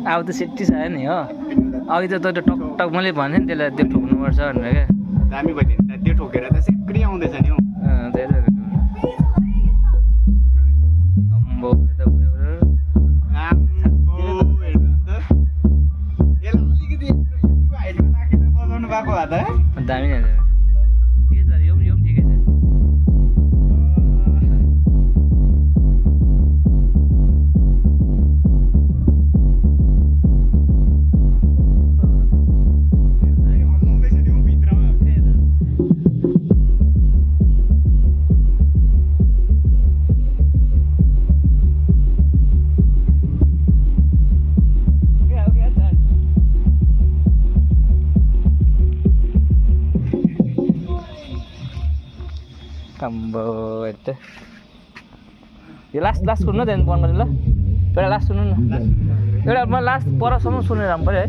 अब त सेफ्टी छ नि हो अघि त तँ टक टक मैले भने नि त्यसलाई त्यो ठोक्नुपर्छ भनेर क्या दामी भइदियो नि त्यो ठोकेर त सिक्री आउँदैछ नि हौ त्यही त अम्बो त दामी नै ठिकै छ यो पनि ठिकै छ Combo itu. Ya last सुन्नु देन फोन गर्नु ल एउटा लास्ट सुन्नु न एउटा म लास्ट परसम्म सुनेर आउँ पर्यो है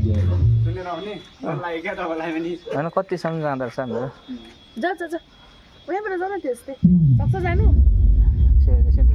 सुनेर आउने मलाई क्या तपाईलाई पनि हैन कतिसम्म जाँदा रहेछ हाम्रो जा जा जा उहाँबाट जान त्यस्तै सक्छ जानु सेट